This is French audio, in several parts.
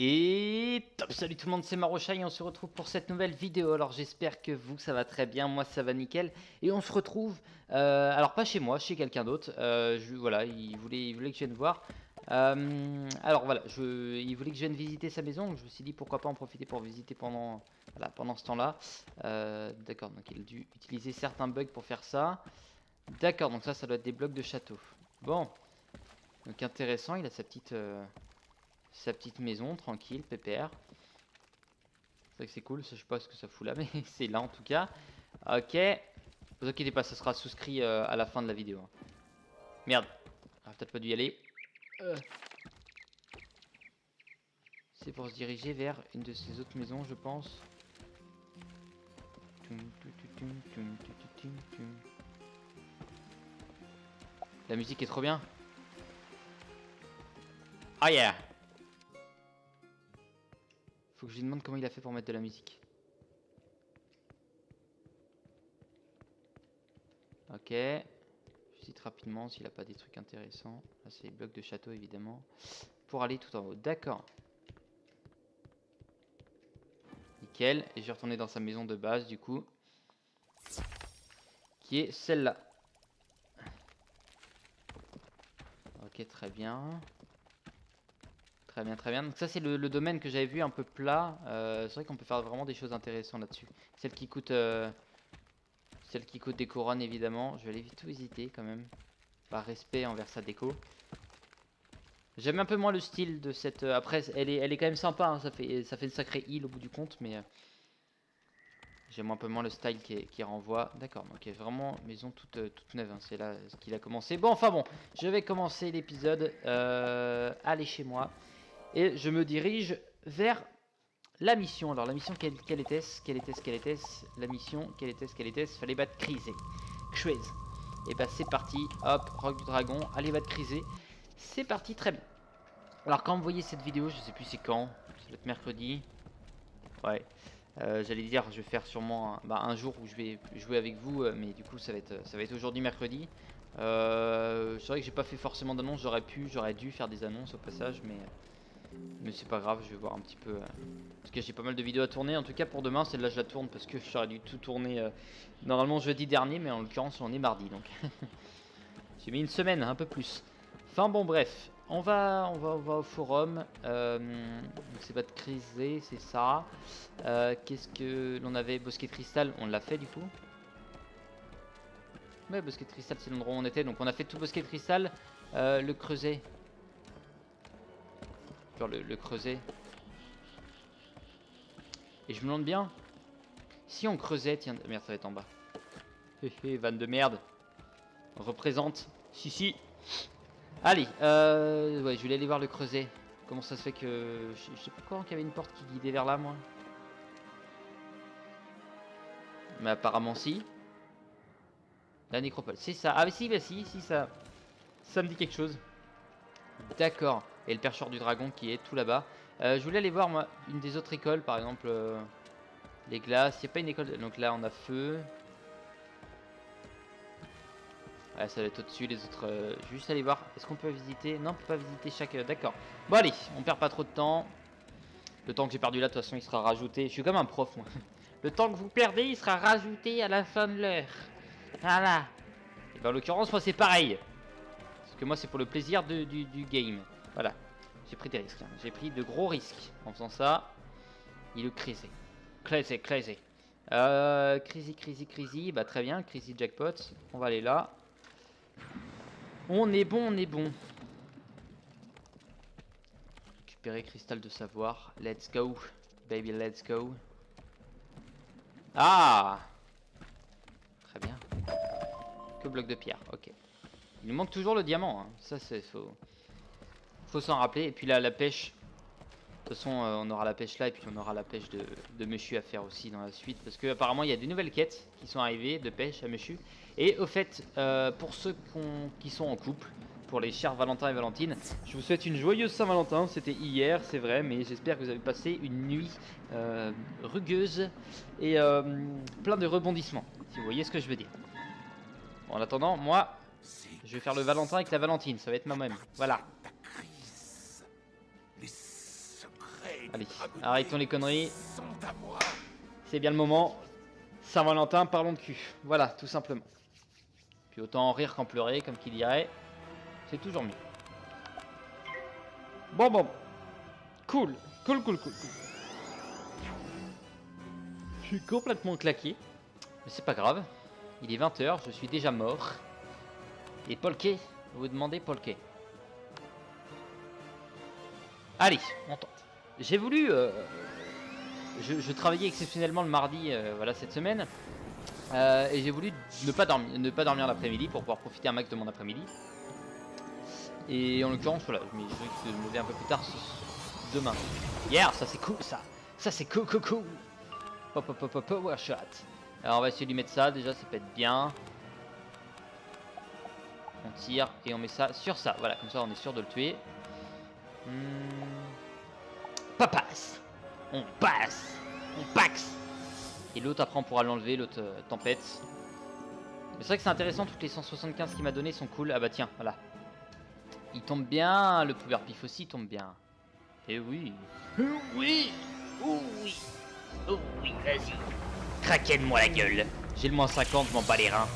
Et top, salut tout le monde, c'est Marocha et on se retrouve pour cette nouvelle vidéo. Alors j'espère que vous ça va très bien, moi ça va nickel. Et on se retrouve, alors pas chez moi, chez quelqu'un d'autre. Voilà, il voulait que je vienne voir. Alors voilà, il voulait que je vienne visiter sa maison, donc je me suis dit pourquoi pas en profiter pour visiter pendant ce temps-là. D'accord, donc il a dû utiliser certains bugs pour faire ça. D'accord, donc ça doit être des blocs de château. Bon, donc intéressant, il a sa petite maison, tranquille, pépère. C'est vrai que c'est cool, ça, je sais pas ce que ça fout là, mais c'est là en tout cas. Ok, vous inquiétez pas, ça sera souscrit à la fin de la vidéo. Merde, j'aurais peut-être pas dû y aller. C'est pour se diriger vers une de ces autres maisons, je pense. La musique est trop bien. Oh yeah! Faut que je lui demande comment il a fait pour mettre de la musique. Ok. Je visite rapidement s'il a pas des trucs intéressants. Là c'est les blocs de château évidemment. Pour aller tout en haut. D'accord. Nickel. Et je vais retourner dans sa maison de base du coup. Qui est celle-là. Ok, très bien. Très bien, très bien. Donc ça c'est le domaine que j'avais vu un peu plat. C'est vrai qu'on peut faire vraiment des choses intéressantes là-dessus. Celle qui coûte des couronnes évidemment. Je vais aller tout visiter quand même. Par respect envers sa déco. J'aime un peu moins le style de cette... après elle est quand même sympa, hein. Ça fait une sacrée île au bout du compte. Mais j'aime un peu moins le style qui renvoie. D'accord, donc vraiment maison toute neuve, hein. C'est là ce qu'il a commencé. Bon, enfin bon, je vais commencer l'épisode. Allez chez moi. Et je me dirige vers la mission. Alors la mission, quelle était-ce? La mission, quelle était-ce? Fallait battre Crisé. Et bah c'est parti. Hop, Roc du Dragon. Allez battre Crisé. C'est parti, très bien. Alors quand vous voyez cette vidéo, je sais plus c'est quand. Ça doit être mercredi. Ouais. J'allais dire, je vais faire sûrement un jour où je vais jouer avec vous, mais du coup ça va être aujourd'hui mercredi. C'est vrai que j'ai pas fait forcément d'annonce, j'aurais dû faire des annonces au passage, mais c'est pas grave, je vais voir un petit peu. Parce que j'ai pas mal de vidéos à tourner, en tout cas pour demain, celle-là je la tourne parce que j'aurais dû tout tourner normalement jeudi dernier, mais en l'occurrence on est mardi donc. J'ai mis une semaine, un peu plus. Enfin bon bref, on va au forum. C'est pas de criser, c'est ça. Qu'est-ce que l'on avait? Bosquet de cristal, on l'a fait du coup. Ouais, bosquet de cristal c'est l'endroit où on était, donc on a fait tout bosquet de cristal. Le creuset. Genre le creuset. Et je me demande bien, si on creusait, tiens, merde ça va être en bas. Hé vanne de merde. On représente, si. Allez, ouais, je voulais aller voir le creuset. Comment ça se fait que... Je sais pas quand qu'il y avait une porte qui guidait vers là, moi. Mais apparemment, si. La nécropole, c'est ça. Ah, mais si, bah si, ça... Ça me dit quelque chose. D'accord. Et le percheur du dragon qui est tout là-bas. Je voulais aller voir, moi, une des autres écoles, par exemple... les glaces. Il n'y a pas une école... Donc là, on a feu. Ouais, ça va être au-dessus, les autres... juste aller voir. Est-ce qu'on peut visiter? Non, on peut pas visiter chaque... D'accord. Bon, allez, on perd pas trop de temps. Le temps que j'ai perdu là, de toute façon, il sera rajouté. Je suis comme un prof, moi. Le temps que vous perdez, il sera rajouté à la fin de l'heure. Voilà. Et ben, en l'occurrence, moi, c'est pareil. Parce que moi, c'est pour le plaisir du game. Voilà. J'ai pris des risques. Hein. J'ai pris de gros risques en faisant ça. Il est crazy. Crazy. Crazy. Bah, très bien. Crazy jackpot. On va aller là. On est bon. Récupérer cristal de savoir. Let's go. Baby, let's go. Ah! Très bien. Que bloc de pierre, ok. Il nous manque toujours le diamant, hein. Ça c'est faut s'en rappeler. Et puis là la pêche. De toute façon on aura la pêche là et puis on aura la pêche de Mushu à faire aussi dans la suite. Parce que apparemment il y a des nouvelles quêtes qui sont arrivées de pêche à Mushu. Et au fait, pour ceux qui sont en couple, pour les chers Valentin et Valentine, je vous souhaite une joyeuse Saint-Valentin. C'était hier, c'est vrai, mais j'espère que vous avez passé une nuit rugueuse et plein de rebondissements, si vous voyez ce que je veux dire. Bon, en attendant, moi, je vais faire le Valentin avec la Valentine, ça va être moi-même. Voilà. Les secrets Allez, arrêtons les conneries. C'est bien le moment. Saint-Valentin, parlons de cul. Voilà, tout simplement. Puis autant en rire qu'en pleurer, comme qui dirait. C'est toujours mieux. Bon. Cool. Cool. Je suis complètement claqué. Mais c'est pas grave. Il est 20 h, je suis déjà mort. Et Polké, vous demandez Polké. Allez, on tente. J'ai voulu... je travaillais exceptionnellement le mardi, voilà, cette semaine. Et j'ai voulu ne pas dormir l'après-midi pour pouvoir profiter un max de mon après-midi. Et en l'occurrence, voilà, je me suis levé un peu plus tard demain. Hier, ça c'est cool ça. Ça c'est cool. Power shot. Alors on va essayer de lui mettre ça, déjà ça peut être bien. On tire et on met ça sur ça. Voilà, comme ça on est sûr de le tuer. Papasse. On passe. On paxe. Et l'autre après on pourra l'enlever, l'autre tempête. Mais c'est vrai que c'est intéressant, toutes les 175 qu'il m'a donné sont cool. Ah bah tiens, voilà. Il tombe bien, le power pif aussi tombe bien. Et oui. Oui, vas-y. Kraken-moi la gueule. J'ai le moins 50, je m'en bats les reins.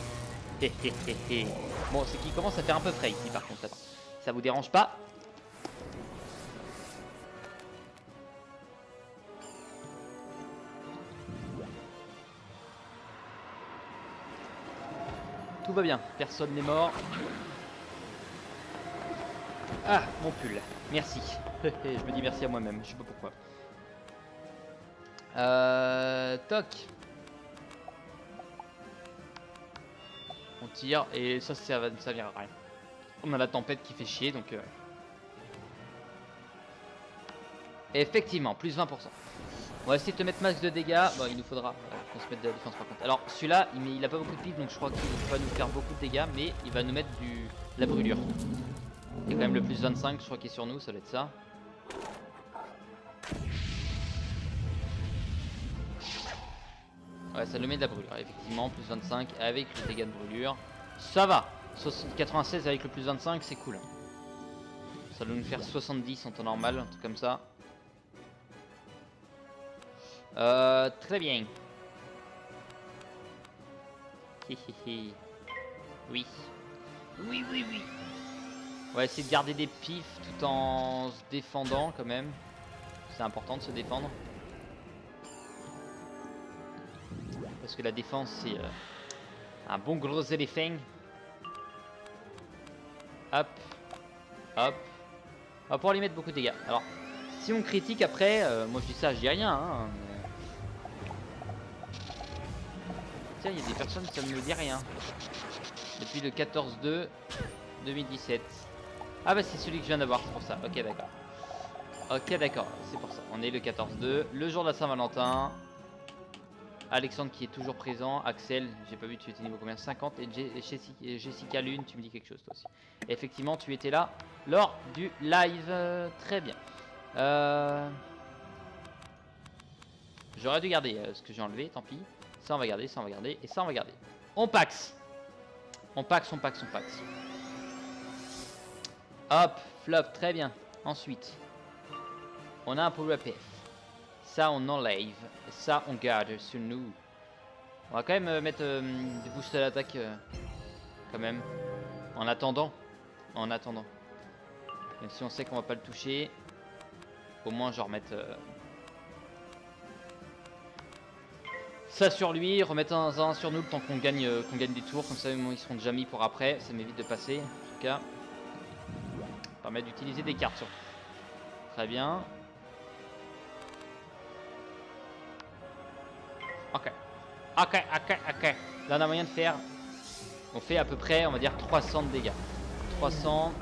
Bon, c'est qu'il commence à faire un peu frais ici par contre. Attends. Ça vous dérange pas? Tout va bien, personne n'est mort. Ah, mon pull. Merci. Je me dis merci à moi-même, je sais pas pourquoi. Toc. On tire et ça servira à rien. On a la tempête qui fait chier donc... Effectivement, plus 20%. On va essayer de te mettre max de dégâts. Bon, il nous faudra qu'on se mette de la défense par contre. Alors celui-là, il a pas beaucoup de pif donc je crois qu'il va nous faire beaucoup de dégâts. Mais il va nous mettre de la brûlure. Il y a quand même le plus 25, je crois qu'il est sur nous, ça doit être ça. Ouais, ça le met de la brûlure, effectivement, plus 25 avec le dégât de brûlure. Ça va, 96 avec le plus 25, c'est cool. Ça doit nous faire 70 en temps normal, un truc comme ça. Très bien. Oui. On va essayer de garder des pifs tout en se défendant quand même. C'est important de se défendre. Parce que la défense c'est un bon gros éléphant. Hop. On va pouvoir lui mettre beaucoup de dégâts. Alors, si on critique après, moi je dis ça, je dis rien. Hein, mais... Tiens, il y a des personnes, ça ne me dit rien. Depuis le 14-2 2017. Ah bah c'est celui que je viens d'avoir, c'est pour ça. Ok d'accord, c'est pour ça. On est le 14-2, le jour de la Saint-Valentin. Alexandre qui est toujours présent. Axel, j'ai pas vu, tu étais niveau combien? 50. Et Jessica Lune, tu me dis quelque chose toi aussi. Et effectivement, tu étais là lors du live. Très bien. J'aurais dû garder ce que j'ai enlevé, tant pis. Ça on va garder, ça on va garder, et ça on va garder. On paxe. On paxe. Hop, flop, très bien. Ensuite, on a un power PF. Ça on enlève, ça on garde sur nous. On va quand même mettre des boosts à l'attaque quand même. En attendant. Même si on sait qu'on va pas le toucher. Au moins je vais remettre ça sur lui, remettre un sur nous le temps qu'on gagne des tours. Comme ça ils seront déjà mis pour après. Ça m'évite de passer. En tout cas. Permet d'utiliser des cartes sur. Très bien. Ok. Là on a moyen de faire. On fait à peu près, on va dire 300 de dégâts. 300.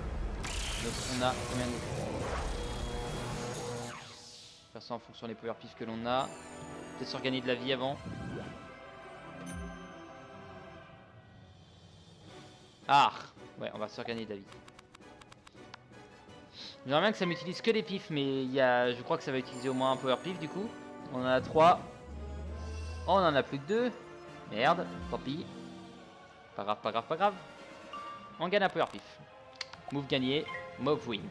Donc on a combien de... Faire ça en fonction des power pifs que l'on a. Peut-être se regagner de la vie avant. Ah ouais, on va se regagner de la vie. J'aimerais bien que ça m'utilise que des pifs, mais je crois que ça va utiliser au moins un power pif du coup. On en a 3. Oh, on en a plus que 2. Merde, tant pis. Pas grave. On gagne un power pif. Move gagné, move win.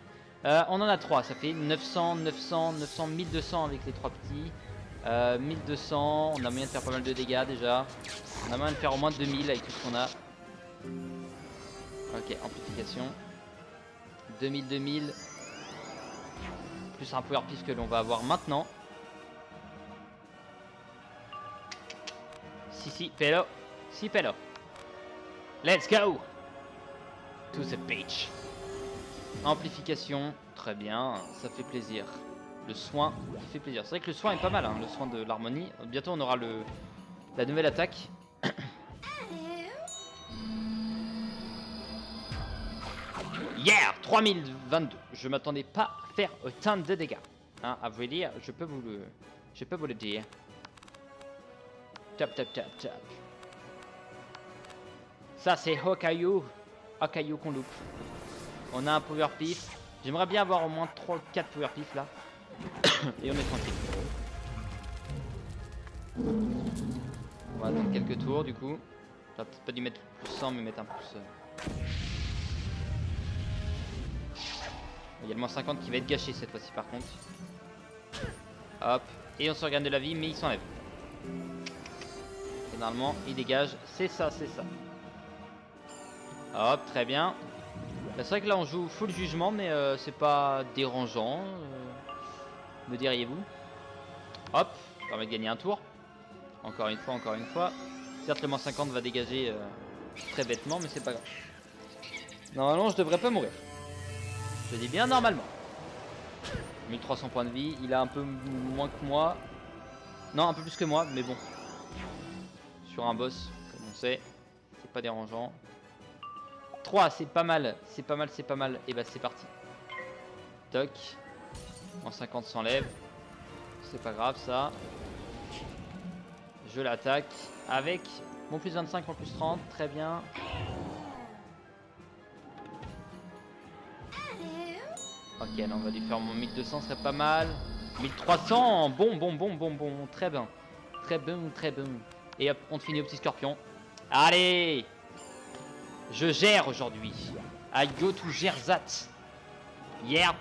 On en a 3, ça fait 900, 900, 900, 1200 avec les 3 petits. 1200, on a moyen de faire pas mal de dégâts déjà. On a moyen de faire au moins 2000 avec tout ce qu'on a. Ok, amplification. 2000, 2000. Plus un power piece que l'on va avoir maintenant. Si, pello. Si, pello. Let's go to the beach. Amplification, très bien, ça fait plaisir. Le soin, ça fait plaisir. C'est vrai que le soin est pas mal, hein, le soin de l'harmonie. Bientôt on aura la nouvelle attaque. Yeah, 3022. Je m'attendais pas à faire autant de dégâts. Hein, à vrai dire, je peux vous le dire. Tap, tap, tap, tap. Ça c'est Hokayu. Hokayu qu'on loupe. On a un power pif. J'aimerais bien avoir au moins 3 ou 4 power pif là. Et on est tranquille. On va attendre quelques tours du coup. J'aurais peut-être pas dû mettre plus 100 mais mettre un plus. Il y a le moins 50 qui va être gâché cette fois-ci par contre. Hop. Et on se regagne de la vie mais il s'enlève. Généralement il dégage. C'est ça, c'est ça. Hop, très bien. C'est vrai que là on joue full jugement mais c'est pas dérangeant. Me diriez-vous. Hop, ça permet de gagner un tour. Encore une fois, encore une fois. Certes le moins 50 va dégager très bêtement mais c'est pas grave. Normalement je devrais pas mourir. Je dis bien normalement. 1300 points de vie, il a un peu moins que moi. Non, un peu plus que moi, mais bon. Sur un boss, comme on sait, c'est pas dérangeant. 3, c'est pas mal, c'est pas mal, c'est pas mal. Et bah c'est parti. Toc. Moins 50 s'enlève. C'est pas grave ça. Je l'attaque avec mon plus 25, mon plus 30, très bien. Ok, là on va lui faire mon 1200, serait pas mal. 1300, bon, très bien. Très bon, très bon. Et hop, on te finit au petit scorpion. Allez! Je gère aujourd'hui. I go to Gerzat. Yeah!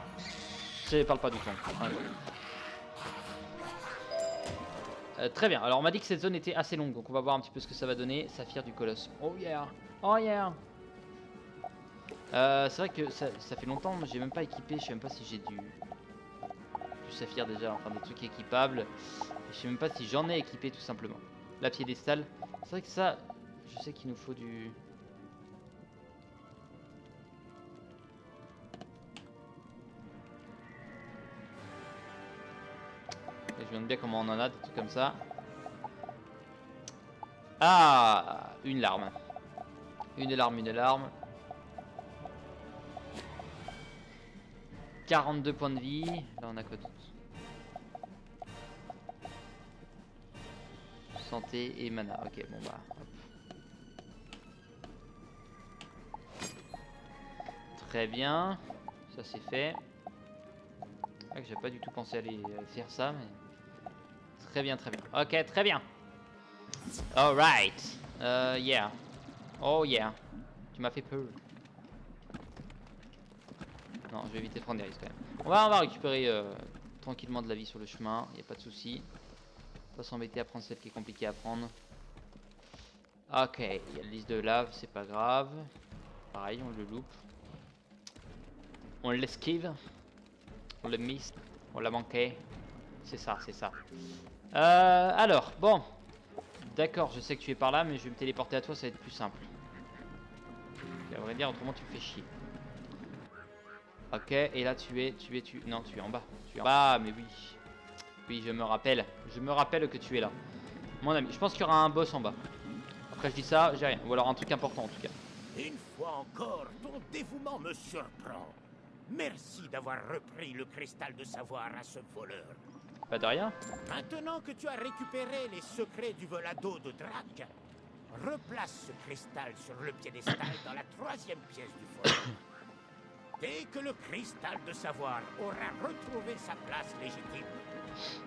Je parle pas du tout. Très bien, alors on m'a dit que cette zone était assez longue, donc on va voir un petit peu ce que ça va donner. Saphir du colosse. Oh yeah! Oh yeah! C'est vrai que ça fait longtemps, j'ai même pas équipé, je sais même pas si j'ai du saphir déjà, enfin des trucs équipables. Je sais même pas si j'en ai équipé tout simplement. La piédestale, c'est vrai que ça, je sais qu'il nous faut du... Et je me demande bien comment on en a, des trucs comme ça. Ah, une larme. Une larme, une larme. 42 points de vie. Là on a quoi d'autre? Santé et mana. Ok, bon bah. Hop. Très bien. Ça c'est fait. Ah, que j'ai pas du tout pensé à aller faire ça, mais... Très bien, très bien. Ok, très bien. Alright. Yeah. Oh yeah. Tu m'as fait peur. Non, je vais éviter de prendre des risques quand même. On va récupérer tranquillement de la vie sur le chemin, il n'y a pas de souci. Pas s'embêter à prendre celle qui est compliquée à prendre. Ok, il y a la liste de lave, c'est pas grave. Pareil, on le loupe. On l'esquive. On le miss. On l'a manqué. C'est ça, c'est ça. Alors, bon. D'accord, je sais que tu es par là, mais je vais me téléporter à toi, ça va être plus simple. À vrai dire, autrement tu me fais chier. Ok, et là tu es... Non, tu es en bas. Tu es en bas, mais oui. Oui, je me rappelle. Je me rappelle que tu es là. Mon ami, je pense qu'il y aura un boss en bas. Après je dis ça, j'ai rien. Ou alors un truc important en tout cas. Une fois encore, ton dévouement me surprend. Merci d'avoir repris le cristal de savoir à ce voleur. Pas de rien. Maintenant que tu as récupéré les secrets du volado de Drac, replace ce cristal sur le piédestal dans la 3e pièce du voleur. Dès que le cristal de savoir aura retrouvé sa place légitime,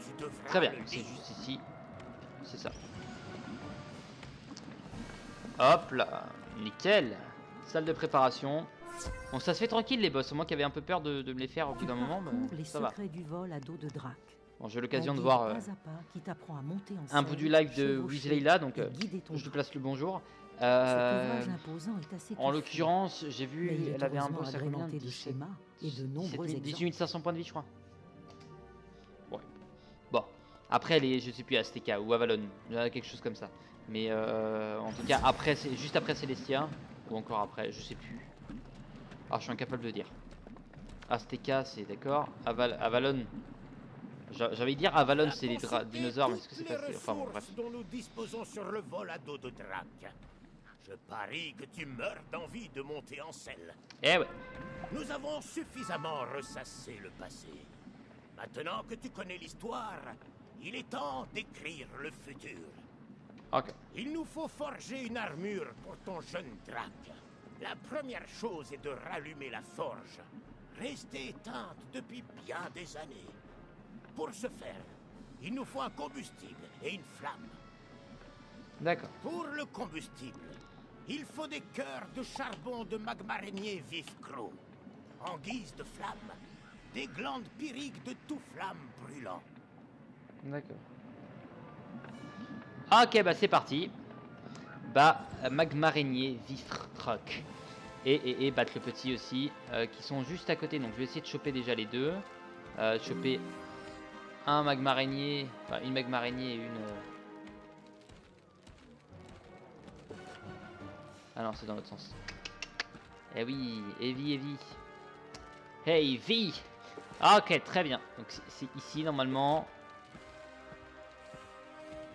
tu devras... Très bien, c'est juste ici. C'est ça. Hop là, nickel. Salle de préparation. Bon, ça se fait tranquille les boss. Moi qui avais un peu peur de me les faire au bout d'un moment, bah, les ça va. secrets du vol à dos de Drac. Bon, j'ai l'occasion de Un voir guide pas à pas qui t'apprend à monter en un bout selle, du live de chevaucher Weasley là, donc et guider ton je lui Drac. place le bonjour. Cet ouvrage imposant est assez En touffeux, l'occurrence, j'ai mais vu, il est elle avait un heureusement boss à combien? agrémenté de 17, schémas et de nombreux 18 exemples. 500 points de vie, je crois. Ouais. Bon, après, elle est, je sais plus, Azteca ou Avalon, quelque chose comme ça. Mais en tout cas, après, juste après Celestia, ou encore après, je sais plus. Alors, je suis incapable de dire. Azteca, c'est d'accord. Avalon. J'avais dire Avalon, c'est les dinosaures, mais est-ce que c'est pas... Enfin bon, bref. Dont nous disposons sur le vol à dos de Drac. Je parie que tu meurs d'envie de monter en selle. Eh ouais. Nous avons suffisamment ressassé le passé. Maintenant que tu connais l'histoire, il est temps d'écrire le futur. Ok. Il nous faut forger une armure pour ton jeune Drac. La première chose est de rallumer la forge, restée éteinte depuis bien des années. Pour ce faire, il nous faut un combustible et une flamme. D'accord. Pour le combustible, il faut des cœurs de charbon de magma araignée vif gros. En guise de flamme, des glandes pyriques de tout flamme brûlant. D'accord. Ok, bah c'est parti. Bah, magma araignée, vif rock. Et battre le petit aussi, qui sont juste à côté. Donc je vais essayer de choper déjà les deux. Choper un magma araignée, enfin une magma araignée et une... Ah non, c'est dans l'autre sens. Eh oui, Evie. Hey, V. Ok, très bien. Donc c'est ici normalement.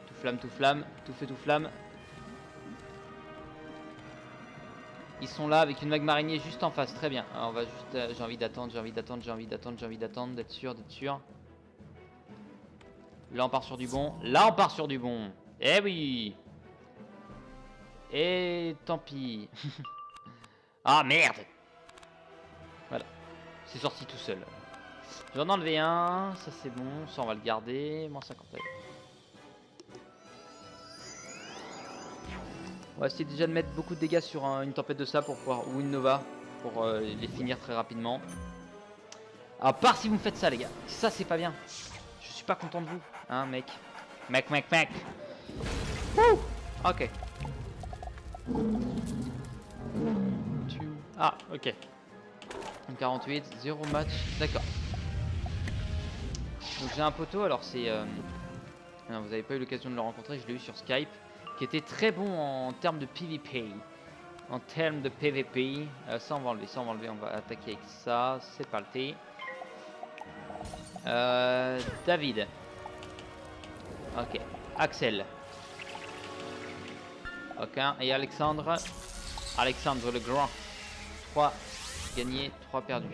Tout flamme, tout feu, tout flamme. Ils sont là avec une magma araignée juste en face, très bien. Alors on va juste... j'ai envie d'attendre, d'être sûr. Là on part sur du bon. Eh oui. Et tant pis. Ah merde. Voilà. C'est sorti tout seul. J'en ai enlevé un. Ça c'est bon. Ça on va le garder. Moins 50. On va essayer déjà de mettre beaucoup de dégâts sur une tempête de sable pour pouvoir... Ou une nova. Pour les finir très rapidement. À part si vous me faites ça les gars. Ça c'est pas bien. Je suis pas content de vous. Hein mec. Mec. Wouh. Ok. Ah, ok. 48, 0 match, d'accord. Donc j'ai un poteau, alors c'est... Non, vous n'avez pas eu l'occasion de le rencontrer, je l'ai eu sur Skype, qui était très bon en termes de PvP. En termes de PvP, ça on va enlever, on va attaquer avec ça, c'est parti. David. Ok, Axel. Ok, et Alexandre le Grand. 3 gagnés, 3 perdus.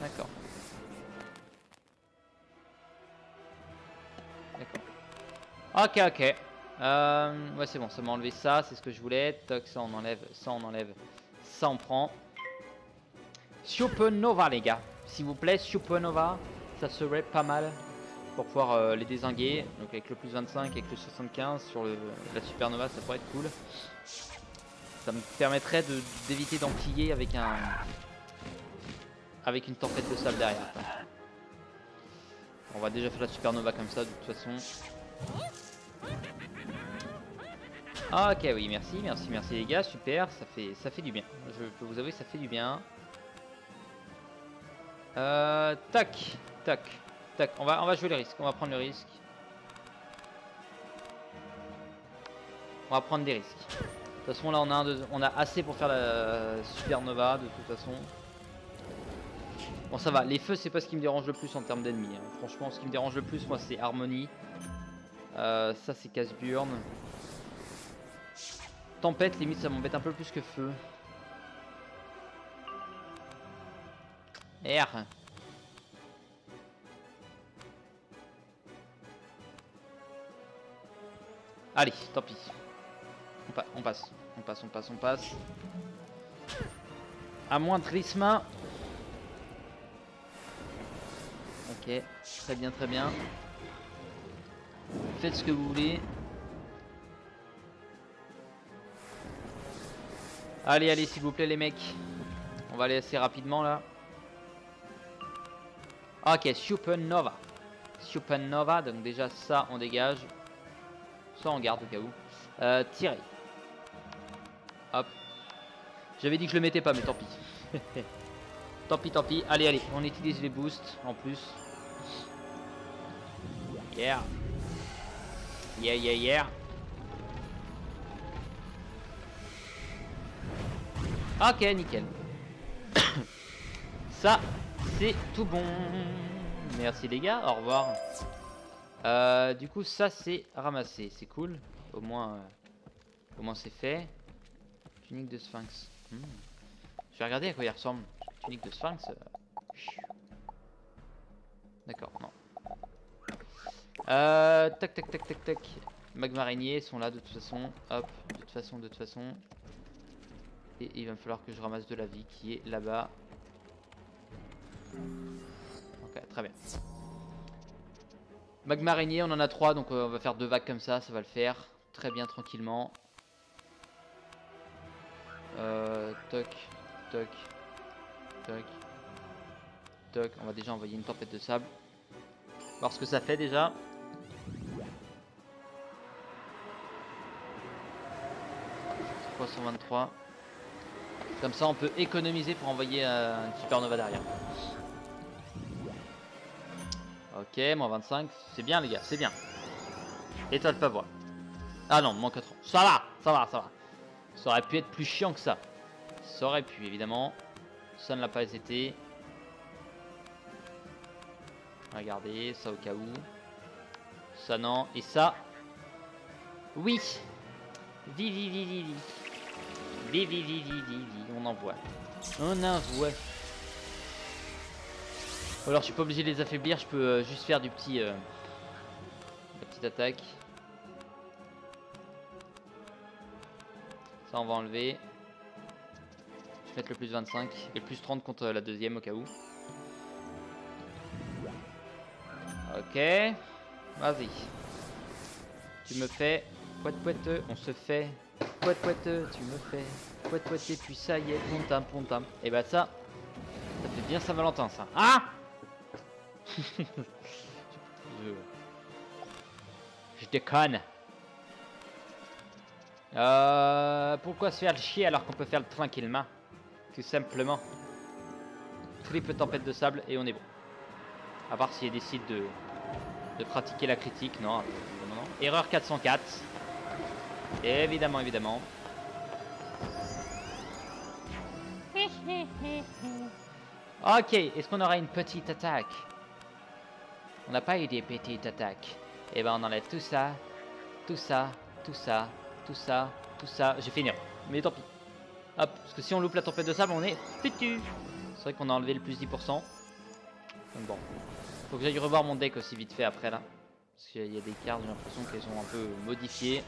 D'accord. Ok. Ouais, c'est bon, ça m'a enlevé ça, c'est ce que je voulais. Toc, ça on enlève, ça on prend. Supernova, les gars. S'il vous plaît, Supernova, ça serait pas mal pour pouvoir les dézinguer. Donc avec le plus 25, avec le 75 sur la Supernova, ça pourrait être cool. Ça me permettrait d'éviter d'enquiller avec une tempête de sable derrière. On va déjà faire la Supernova comme ça de toute façon. Ok, oui, merci les gars, super, ça fait du bien. Je peux vous avouer, ça fait du bien. Tac. On va jouer les risques, on va prendre le risque. On va prendre des risques. De toute façon, là, on a assez pour faire la Supernova, de toute façon. Bon, ça va. Les feux, c'est pas ce qui me dérange le plus en termes d'ennemis. Hein. Franchement, ce qui me dérange le plus, moi, c'est Harmonie. Ça, c'est Casse-Burn. Tempête, limite, ça m'embête un peu plus que feu. R. Allez, tant pis. On passe. À moins de Trisma. Ok, très bien. Faites ce que vous voulez. Allez, s'il vous plaît, les mecs. On va aller assez rapidement là. Ok, Supernova. Supernova, donc déjà ça on dégage. Ça on garde au cas où. Tirer. Hop. J'avais dit que je le mettais pas, mais tant pis. Tant pis, tant pis. Allez, allez, on utilise les boosts en plus. Yeah. Yeah, yeah, yeah. Ok, nickel. Ça, c'est tout bon. Merci les gars, au revoir. Du coup, ça c'est ramassé, c'est cool. Au moins c'est fait. Tunique de sphinx. Je vais regarder à quoi il ressemble. Tunique de sphinx. D'accord, non. Tac, tac, tac, tac, tac. Magma araignées sont là de toute façon. Hop, de toute façon, de toute façon. Et il va me falloir que je ramasse de la vie qui est là-bas. Ok, très bien. Magma araignée, on en a 3, donc on va faire 2 vagues comme ça va le faire. Très bien, tranquillement. Toc, toc, toc, toc. On va déjà envoyer une tempête de sable. Voir ce que ça fait déjà. « 323. Comme ça, on peut économiser pour envoyer un supernova derrière. Ok, moins 25. C'est bien, les gars, c'est bien. Étoile pas voir. Ah non, moins 4 ans. Ça va, ça va, ça va. Ça aurait pu être plus chiant que ça. Ça aurait pu, évidemment. Ça ne l'a pas été. Regardez, ça au cas où. Ça non. Et ça. Oui. Vivi, vivi, vivi. Vivi, vivi, vivi. On envoie. On envoie. Alors je suis pas obligé de les affaiblir, je peux juste faire du petit la petite attaque. Ça on va enlever. Je vais mettre le plus 25 et le plus 30 contre la deuxième au cas où. Ok. Vas-y. Tu me fais poète poète, on se fait poète poète, tu me fais poète poète et puis ça y est, pontam pontam. Et bah ça fait bien Saint-Valentin ça. Ah je déconne. Pourquoi se faire chier alors qu'on peut faire le tranquillement? Tout simplement. Triple tempête de sable et on est bon. À part s'il décide de pratiquer la critique. Non, non, non. Erreur 404. Évidemment, évidemment. Ok, est-ce qu'on aura une petite attaque? On n'a pas eu des petites attaques. Et ben on enlève tout ça, tout ça, tout ça, tout ça, tout ça. J'ai fait une erreur, mais tant pis. Hop, parce que si on loupe la tempête de sable, on est foutu. C'est vrai qu'on a enlevé le plus 10%. Donc bon. Faut que j'aille revoir mon deck aussi vite fait après là. Parce qu'il y a des cartes, j'ai l'impression qu'elles sont un peu modifiées.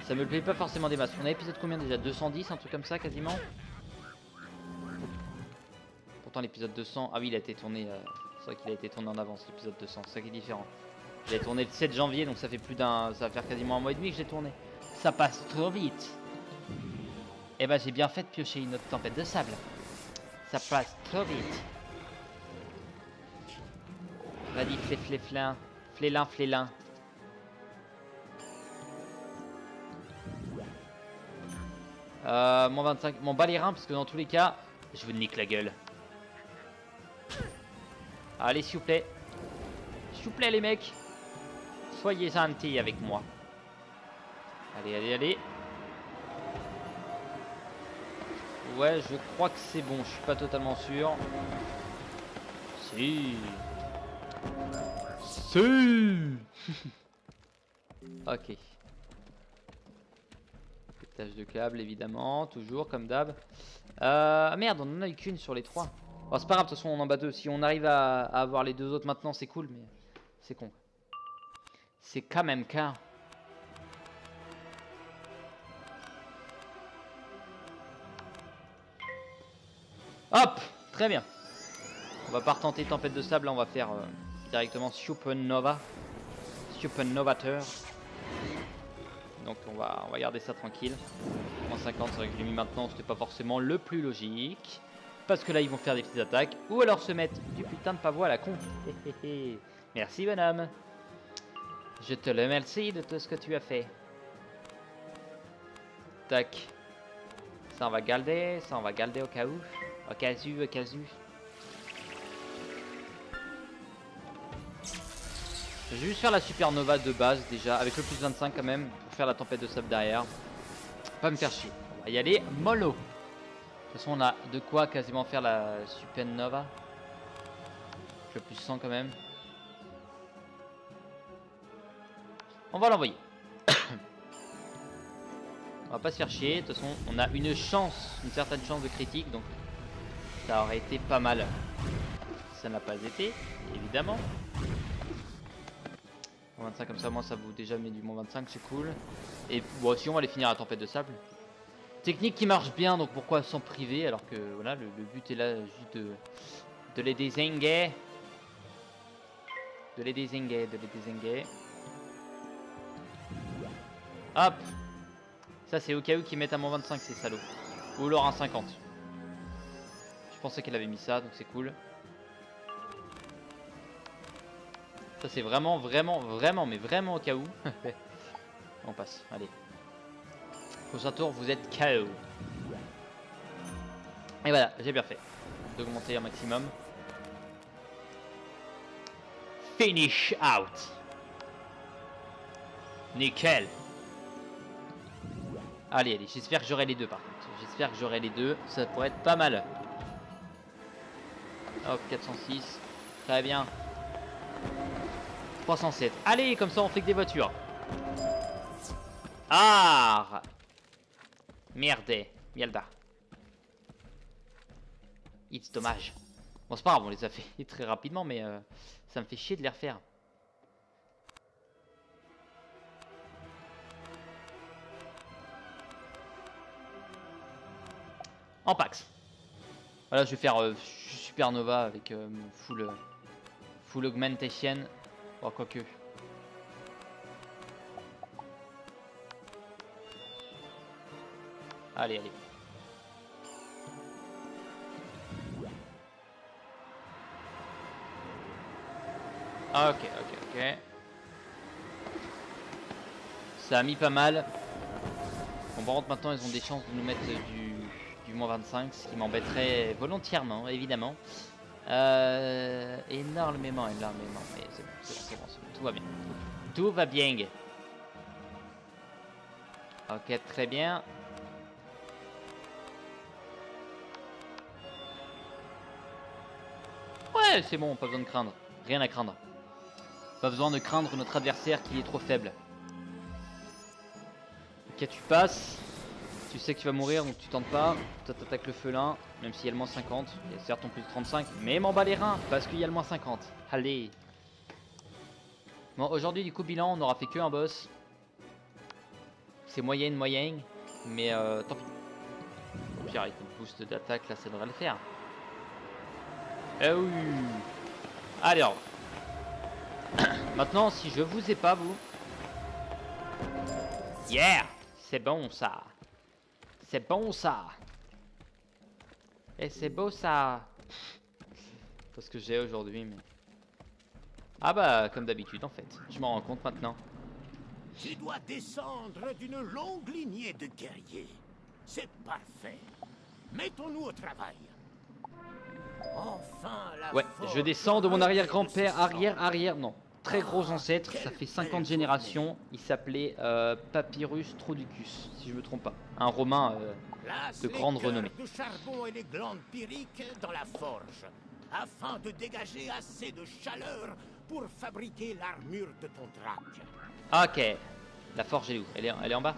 Ça me plaît pas forcément des masses. On a épisode combien déjà? 210, un truc comme ça quasiment. Pourtant l'épisode 200, ah oui il a été tourné, c'est vrai qu'il a été tourné en avance l'épisode 200, c'est ça qui est différent. Je l'ai tourné le 7 janvier donc ça fait plus d'un, ça va faire quasiment un mois et demi que j'ai tourné. Ça passe trop vite. Et bah j'ai bien fait de piocher une autre tempête de sable. Ça passe trop vite. Vas-y flélin, flélin, flélin. Moins 25, m'en bats les reins parce que dans tous les cas, je vous nique la gueule. Allez s'il vous plaît. S'il vous plaît les mecs. Soyez gentils avec moi. Allez, allez, allez. Ouais, je crois que c'est bon, je suis pas totalement sûr. Si. Si. Ok. Pétage de câble évidemment, toujours comme d'hab. Merde, on en a eu qu'une sur les 3. Oh, c'est pas grave, de toute façon on en bat 2. Si on arrive à avoir les 2 autres maintenant, c'est cool, mais c'est con. C'est quand même qu'un. Hop, très bien. On va pas retenter tempête de sable, là, on va faire directement Supernova. Supernovateur. Donc on va garder ça tranquille. Moins 50, c'est vrai que je l'ai mis maintenant, c'était pas forcément le plus logique. Parce que là, ils vont faire des petites attaques. Ou alors se mettre du putain de pavois à la con. Merci, bonhomme. Je te le remercie de tout ce que tu as fait. Tac. Ça, on va garder. Ça, on va garder au cas où. Au cas où, au cas où. Je vais juste faire la supernova de base déjà, avec le plus 25 quand même, pour faire la tempête de sable derrière. Pas me faire chier. On va y aller mollo. De toute façon, on a de quoi quasiment faire la supernova. Le plus 100 quand même. On va l'envoyer. On va pas se faire chier. De toute façon, on a une chance, une certaine chance de critique, donc ça aurait été pas mal. Ça n'a pas été, évidemment. 25 comme ça, moi ça vous déjà met du moins 25, c'est cool. Et bon, si on va les finir à tempête de sable. Technique qui marche bien, donc pourquoi s'en priver alors que voilà, le but est là juste de les désinguer. De les désinguer, de les désinguer. Hop. Ça c'est au cas où qu'ils mettent à moins 25 ces salauds. Ou alors un 50. Je pensais qu'elle avait mis ça, donc c'est cool. Ça c'est vraiment, mais vraiment au cas où. On passe, allez. Prochain tour, vous êtes KO. Et voilà, j'ai bien fait. D'augmenter un maximum. Finish out. Nickel. Allez, allez, j'espère que j'aurai les deux par contre. J'espère que j'aurai les deux, ça pourrait être pas mal. Hop, 406. Très bien. 307. Allez, comme ça on fait que des voitures. Ah, merde, Mialba. It's dommage. Bon, c'est pas grave, on les a fait très rapidement, mais ça me fait chier de les refaire. En Pax. Voilà, je vais faire Supernova avec full augmentation. Oh, quoique. Allez, allez. Ok, ok, ok. Ça a mis pas mal. Bon, par contre, maintenant, ils ont des chances de nous mettre du moins 25, ce qui m'embêterait volontairement, évidemment. Énormément, mais c'est bon, tout va bien. Tout va bien. Ok, très bien. Ouais, c'est bon, pas besoin de craindre. Rien à craindre. Pas besoin de craindre notre adversaire qui est trop faible. Ok, tu passes. Tu sais que tu vas mourir, donc tu tentes pas. Tu t'attaques le felin, même s'il y a le moins 50. Il y a certes en plus de 35, mais m'en bats les reins, parce qu'il y a le moins 50. Allez. Bon, aujourd'hui, du coup, bilan, on n'aura fait qu'un boss. C'est moyenne, mais tant pis. Au pire, avec une boost d'attaque, là, ça devrait le faire. Eh oui. Allez, au revoir. Maintenant, si je vous ai pas, vous... Yeah. C'est bon, ça. C'est bon, ça. Et c'est beau, ça. Parce que j'ai aujourd'hui, mais... Ah bah, comme d'habitude, en fait. Je m'en rends compte maintenant. Tu dois descendre d'une longue lignée de guerriers. C'est parfait. Mettons-nous au travail. Enfin, la Ouais, forge je descends de mon arrière-grand-père, de arrière, non. Très gros ancêtre, ça fait 50 générations. Il s'appelait Papyrus Troducus, si je me trompe pas. Un romain de grande renommée. de charbon et les glandes pyriques dans la forge, afin de dégager assez de chaleur pour fabriquer l'armure de ton drac. Ok. La forge, elle est où? Elle est en bas?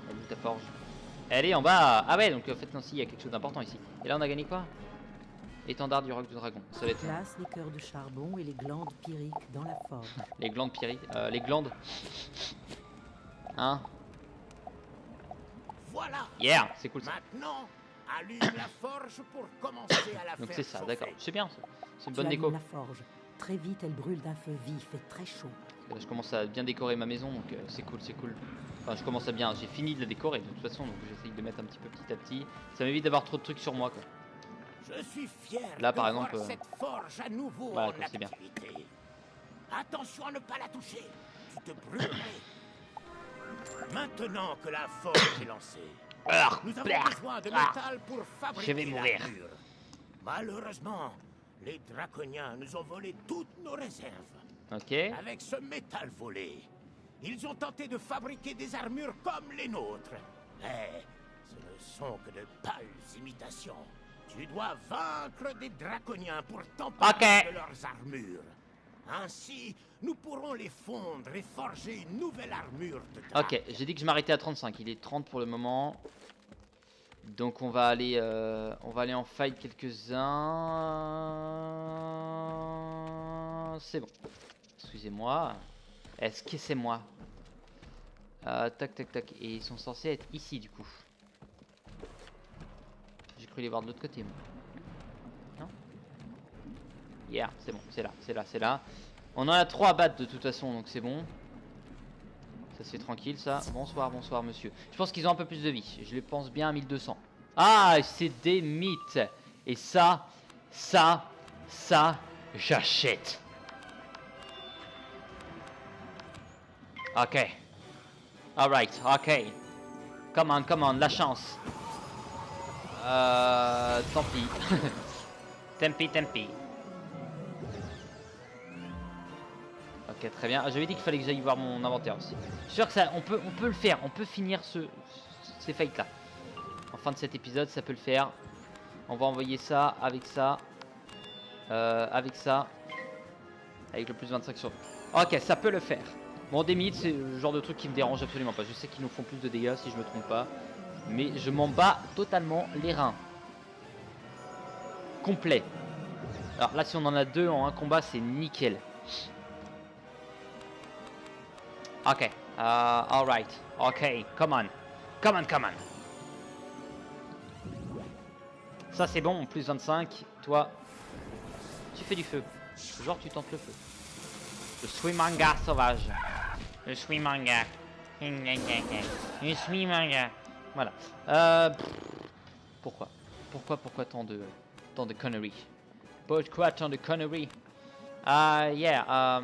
Elle est où ta forge? Elle est en bas. Ah ouais, donc en fait, non, si, il y a quelque chose d'important ici. Et là, on a gagné quoi? Étendard du roc du dragon. Ça va être... Place les cœurs de charbon et les glandes pyriques dans la forge. Les glandes pyriques. Les glandes. Hein? Voilà. Yeah, c'est cool ça. Maintenant, allume la forge pour commencer à la Donc faire c'est ça, chauffer. d'accord. C'est bien, c'est une Tu bonne allumes déco. la forge. Très vite, elle brûle d'un feu vif et très chaud. Là, je commence à bien décorer ma maison, donc c'est cool, c'est cool. Enfin, je commence à bien, j'ai fini de la décorer de toute façon, donc j'essaye de mettre un petit peu petit à petit. Ça m'évite d'avoir trop de trucs sur moi, quoi. Je suis fier Là, de par voir exemple, cette forge à nouveau voilà, en quoi, c'est bien. activité. Attention à ne pas la toucher, tu te brûlerais. Maintenant que la forge est lancée, nous avons besoin de métal pour fabriquer Je vais mourir. l'armure. Malheureusement, les draconiens nous ont volé toutes nos réserves. Ok. Avec ce métal volé, ils ont tenté de fabriquer des armures comme les nôtres. Mais ce ne sont que de pâles imitations. Tu dois vaincre des draconiens pour t'emparer de leurs armures. Ainsi, nous pourrons les fondre et forger une nouvelle armure de drac. Ok, j'ai dit que je m'arrêtais à 35, il est 30 pour le moment. Donc on va aller en fight quelques-uns. C'est bon. Excusez-moi. Est-ce que c'est moi? Tac tac tac. Et ils sont censés être ici du coup. J'ai cru les voir de l'autre côté moi. Non? Yeah, c'est bon, c'est là, c'est là, c'est là. On en a 3 à battre de toute façon, donc c'est bon. Ça c'est tranquille ça. Bonsoir, bonsoir monsieur. Je pense qu'ils ont un peu plus de vie. Je les pense bien à 1200. Ah, c'est des mythes. Et ça, j'achète. Ok. Alright, ok. Come on, la chance. Tant pis. Tant pis. Ok, très bien. J'avais dit qu'il fallait que j'aille voir mon inventaire aussi. Je suis sûr que ça, on peut le faire. On peut finir ces fights là. En fin de cet épisode, ça peut le faire. On va envoyer ça avec ça. Avec ça. Avec le plus 25 sur... Ok, ça peut le faire. Bon, des mythes, c'est le genre de truc qui me dérange absolument pas. Je sais qu'ils nous font plus de dégâts si je me trompe pas. Mais je m'en bats totalement les reins. Complet. Alors là, si on en a 2 en un combat, c'est nickel. Ok. Alright. Ok. Come on. Ça, c'est bon. Plus 25. Toi, tu fais du feu. Genre, tu tentes le feu. Je suis manga sauvage. Je suis manga. Je suis manga. Voilà. Pourquoi tant de conneries? Pourquoi tant de conneries? Yeah.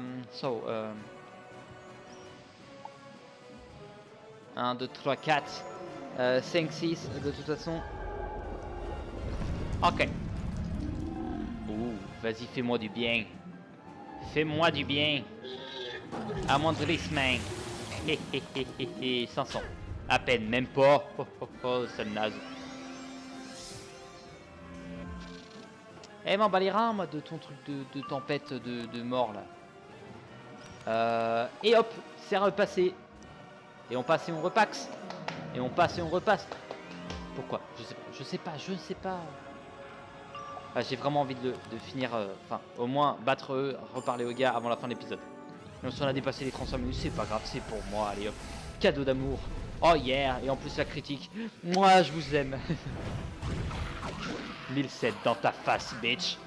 1, 2, 3, 4, 5, 6, de toute façon. Ok. Ouh, vas-y, fais-moi du bien. Fais-moi du bien. À mon drissement. 500. À peine, même pas. Oh, sale naze. Eh, m'en bats les reins, moi, de ton truc de tempête de mort, là. Et hop, c'est repassé. Et on passe et on repaxe. Et on passe et on repasse. Pourquoi? Je sais pas. Ah, j'ai vraiment envie de finir, enfin, au moins battre eux, reparler aux gars avant la fin de l'épisode. Même si on a dépassé les 35 minutes, c'est pas grave, c'est pour moi, allez hop. Cadeau d'amour. Oh yeah, et en plus la critique. Moi, je vous aime. 1007 dans ta face, bitch.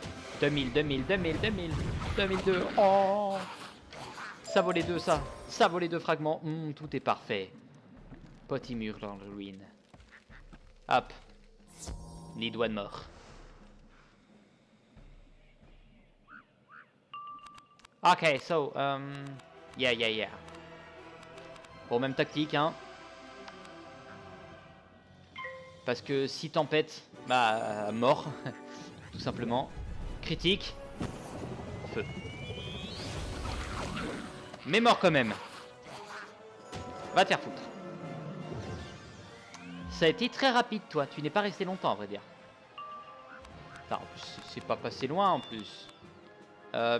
2002. Oh. Ça vaut les deux, ça. Ça vaut les 2 fragments. Tout est parfait. Petit mur dans le ruine. Hop. Les doigts de mort. Ok, so, yeah. Bon, même tactique, hein. Parce que si tempête, bah, mort. Tout simplement. Critique. Feu. Mais mort quand même. Va te faire foutre. Ça a été très rapide, toi. Tu n'es pas resté longtemps, à vrai dire. Enfin, en plus, c'est pas passé loin, en plus.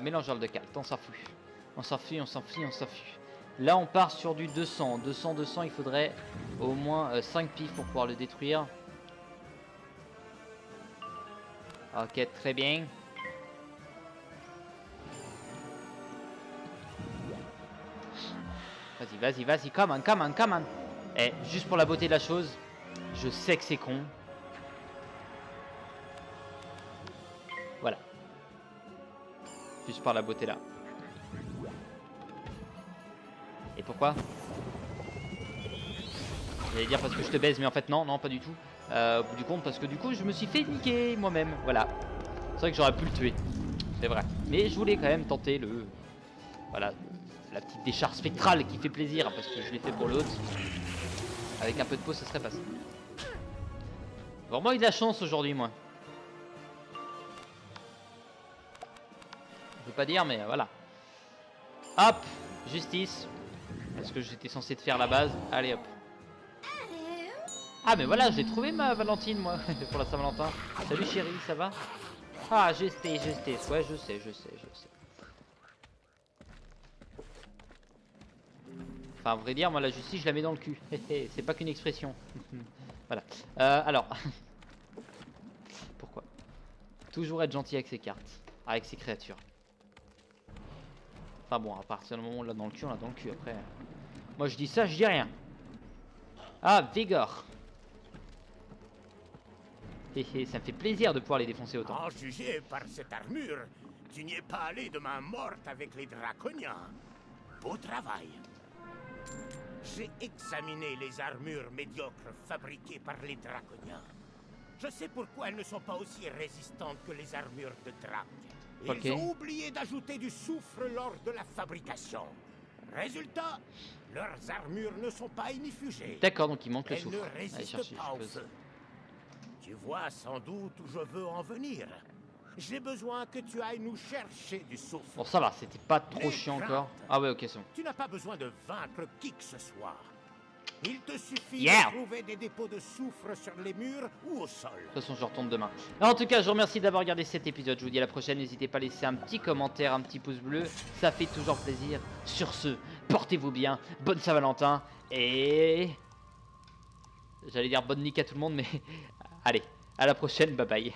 Mélangeur de carte, on s'en fout. On s'enfuit. Là, on part sur du 200. 200, il faudrait au moins 5 pifs pour pouvoir le détruire. Ok, très bien. Vas-y, come on. Eh, juste pour la beauté de la chose, je sais que c'est con. juste par la beauté là. Et pourquoi? J'allais dire parce que je te baise, mais en fait non, non pas du tout. Au bout du compte, parce que du coup je me suis fait niquer moi-même, voilà. C'est vrai que j'aurais pu le tuer, c'est vrai. Mais je voulais quand même tenter le... Voilà, la petite décharge spectrale qui fait plaisir, parce que je l'ai fait pour l'autre. Avec un peu de peau, ça serait passé. Vraiment eu de la chance aujourd'hui, moi. Je veux pas dire, mais voilà. Hop, justice. Parce que j'étais censé te faire la base. Allez hop. Ah mais voilà, j'ai trouvé ma Valentine moi pour la Saint-Valentin. Salut chérie, ça va? Ah justice. Ouais je sais. Enfin à vrai dire, moi la justice je la mets dans le cul. C'est pas qu'une expression. Voilà. Alors. Pourquoi? Toujours être gentil avec ses cartes. Avec ses créatures. Enfin bon, à partir du moment où on l'a dans le cul, on l'a dans le cul après. Moi je dis ça, je dis rien. Ah, Vigor. Ça me fait plaisir de pouvoir les défoncer autant. En jugé par cette armure, tu n'y es pas allé de main morte avec les draconiens. Beau travail. J'ai examiné les armures médiocres fabriquées par les draconiens. Je sais pourquoi elles ne sont pas aussi résistantes que les armures de Drac. Ils ont oublié d'ajouter du soufre lors de la fabrication. Résultat, leurs armures ne sont pas inifugées. D'accord, donc il manque le soufre. Elles ne résistent pas au feu. Tu vois sans doute où je veux en venir. J'ai besoin que tu ailles nous chercher du soufre. Bon ça va, c'était pas trop chiant encore. Ah ouais, ok, c'est bon. Tu n'as pas besoin de vaincre qui que ce soit. Il te suffit de trouver des dépôts de soufre sur les murs ou au sol. De toute façon, je retourne demain. En tout cas, je vous remercie d'avoir regardé cet épisode. Je vous dis à la prochaine. N'hésitez pas à laisser un petit commentaire, un petit pouce bleu. Ça fait toujours plaisir. Sur ce, portez-vous bien. Bonne Saint-Valentin. Et... J'allais dire bonne nique à tout le monde, mais... Allez, à la prochaine. Bye bye.